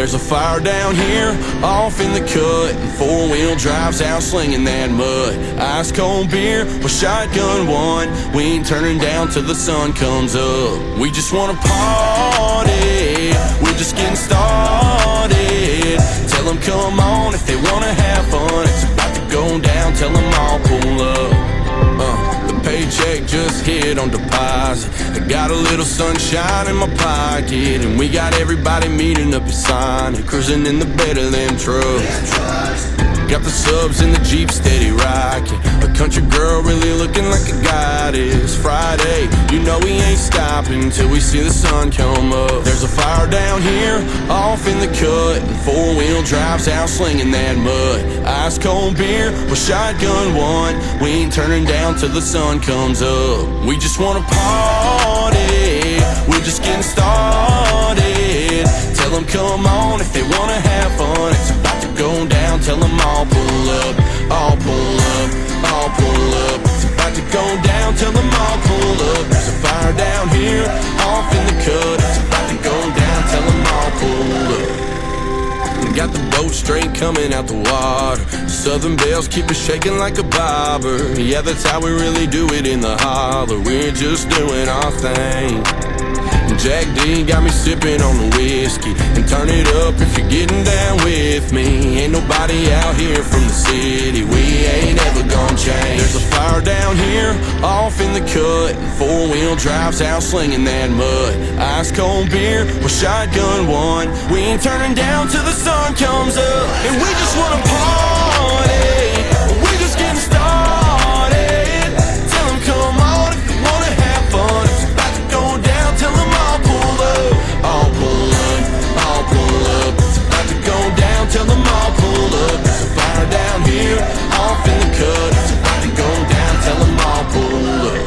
There's a fire down here, off in the cut, and four-wheel drives out slinging that mud. Ice cold beer with shotgun one, we ain't turning down till the sun comes up. We just wanna party, we're just getting started. Tell them come on if they wanna have fun, it's about to go down, tell them all pull up. The paycheck just hit on deposit, I got a little sunshine in my pocket, and we got everybody meeting up beside it, cruising in the bed of them trucks. Got the subs in the Jeep steady rocking, a country girl really looking like a goddess. Friday, you know we ain't stopping till we see the sun come up. There's a fire down here, off in the cut, and four-wheel drives out slinging that mud. Ice cold beer with shotgun one, we ain't turning down till the sun comes up. We just wanna party, we're just getting started. Tell them come on if they wanna have fun, it's about to go down, tell them all pull up, all pull up, all pull up. It's about to go down, tell them all pull up. There's a fire down here, off in the cut, it's about to go down, tell them all pull up. We got the boat straight coming out the water, southern bells keep us shaking like a bobber. Yeah, that's how we really do it in the holler, we're just doing our thing. Jack D got me sipping on the whiskey, and turn it up if you're getting down with me. Ain't nobody out here from the city, we ain't ever gonna change. There's a fire down here, off in the cut, and four-wheel drives out slinging that mud. Ice cold beer with shotgun one, we ain't turning down till the sun comes up. And we just wanna party, we just getting started. Tell them come on if you wanna have fun, it's about to go down, tell them all pull up, all pull up, all pull up. It's about to go down, tell them all pull up. There's a fire down here, off in the cut, it's about to go down, tell them all pull up.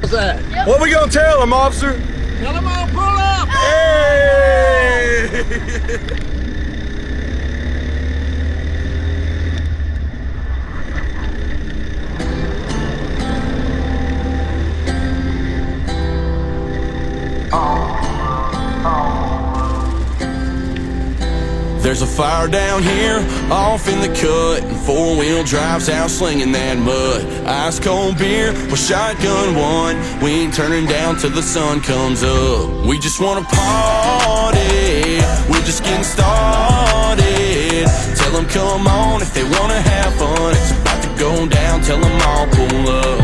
What's that? Yep. What we gonna tell them, officer? Tell them all pull up! Hey! There's a fire down here, off in the cut, and four-wheel drives out slinging that mud. Ice cold beer with shotgun one, we ain't turning down till the sun comes up. We just wanna party, we're just getting started. Tell them come on if they wanna have fun, it's about to go down, tell them all pull up.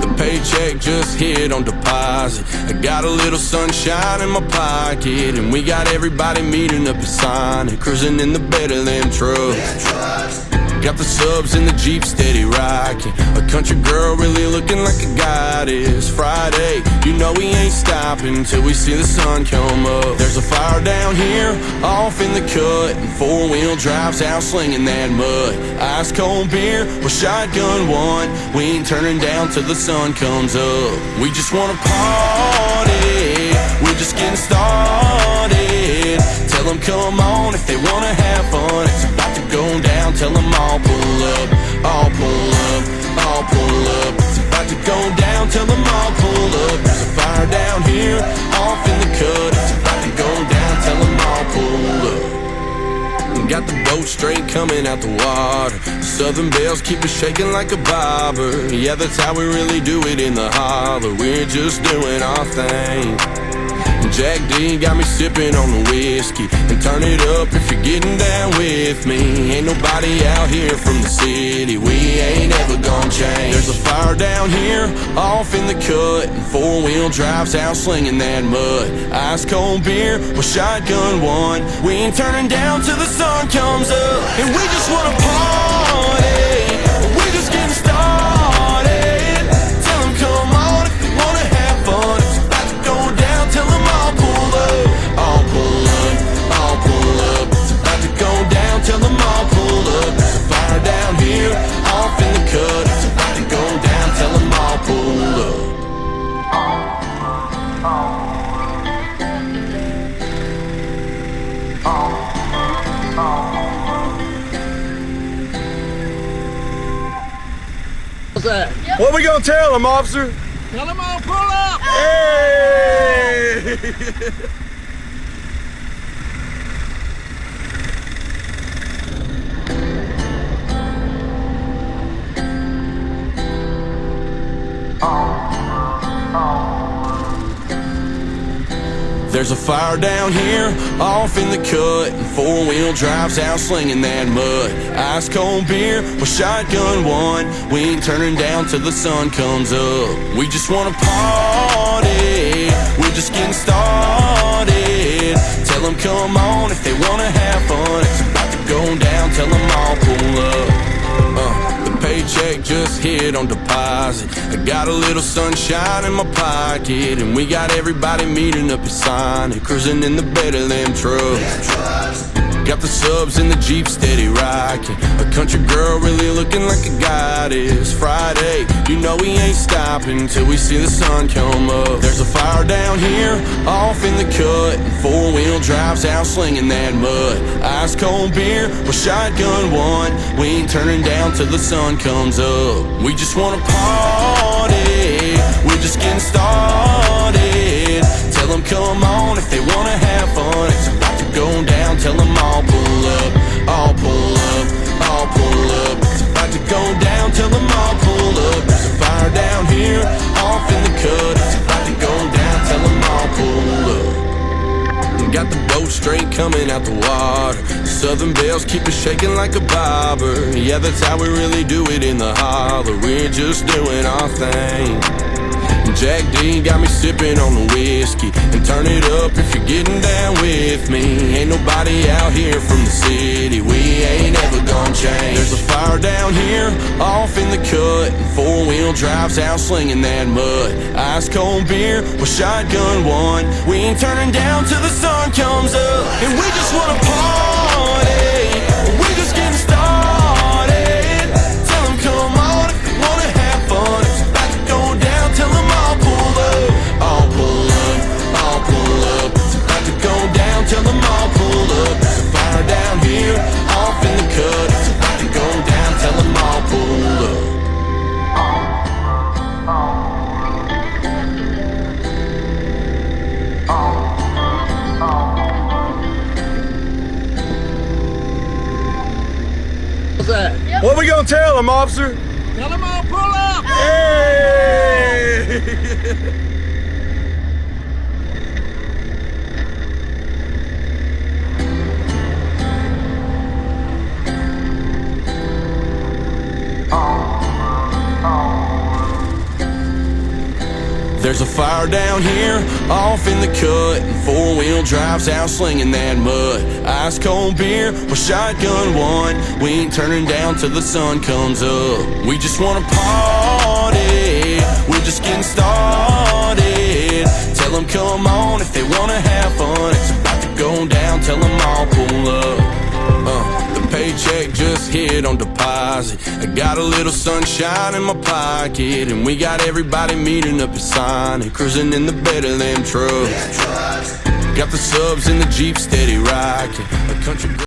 The paycheck just hit on deposit, I got a little sunshine in my pocket, and we got everybody meeting up beside it, cruising in the bed of them trucks. Got the subs in the Jeep steady rocking, a country girl really looking like a goddess. Friday, you know we ain't stopping till we see the sun come up. There's a fire down here, off in the cut, and four-wheel drives out slinging that mud. Ice cold beer with shotgun one, we ain't turning down till the sun comes up. We just wanna party, we're just getting started. Tell them come on if they wanna have fun, it's about to go down, tell them all pull up, all pull up, all pull up. It's about to go down, tell them all pull up. There's a fire down here, off in the cut, it's about to go down, tell them all pull up. Got the boat straight coming out the water, southern bells keep us shaking like a bobber. Yeah, that's how we really do it in the holler, we're just doing our thing. Jack D got me sipping on the whiskey, and turn it up if you're getting down with me. Ain't nobody out here from the city, we ain't ever gonna change. There's a fire down here, off in the cut, and four-wheel drives out slinging that mud. Ice cold beer with shotgun one, we ain't turning down till the sun comes up. And we just wanna party, we're just getting started. Tell them come on if you wanna have fun, it's about to go down, tell them all pull up, all pull up, all pull up. It's about to go down, tell them all pull up. There's a fire down here, off in the cut, it's about to go down, tell them all pull up. What we gonna tell them, officer? Tell them all pull up. Hey! There's a fire down here, off in the cut, and four-wheel drives out slinging that mud. Ice cold beer with shotgun one, we ain't turning down till the sun comes up. We just wanna party, we're just getting started. Tell them come on if they wanna have fun, it's about to go down, tell them all pull up. The paycheck just hit on deposit. I got a little sunshine in my pocket, and we got everybody meeting up at Sonic, cruising in the bed of them trucks. Got the subs in the Jeep steady rocking. A country girl really looking like a goddess. Friday, you know we ain't stopping till we see the sun come up. There's a fire down here, off in the cut, and four-wheel drives out slinging that mud. Ice cold beer with shotgun one, we ain't turning down till the sun comes up. We just wanna party, we're just getting started. Tell them come on if they wanna have fun, it's about to go down, tell them all pull up, all pull up, all pull up. It's about to go down, tell them all pull up. There's a fire down here, off in the cut, it's about to go down, tell them all pull up. Got the boat straight coming out the water, Southern bells keep us shaking like a bobber. Yeah, that's how we really do it in the holler, we're just doing our thing. Jack D got me sipping on the whiskey, and turn it up if you're getting down with me. Ain't nobody out here from the city, we ain't ever gonna change. There's a fire down here, off in the cut, and four-wheel drives out slinging that mud. Ice cold beer with shotgun one, we ain't turning down till the sun comes up. And we just wanna party, we just getting started. Tell them come on if they wanna have fun, it's about to go down, tell them all pull up, all pull up, all pull up. It's about to go down, tell them all pull up. There's a fire down here, off in the cut, it's about to go down, tell them all pull up. What's that? What we gonna tell them, officer? Tell them all pull up. Hey! There's a fire down here, off in the cut, and four-wheel drives out slinging that mud. Ice cold beer with shotgun one, we ain't turning down till the sun comes up. We just wanna party, we're just getting started. Tell them come on if they wanna have fun, it's about to go down, tell them all pull up. The paycheck just hit on deposit. I got a little sunshine in my pocket, and we got everybody meeting up at Sonic, cruising in the bed of them trucks. Got the subs in the Jeep steady rocking. A country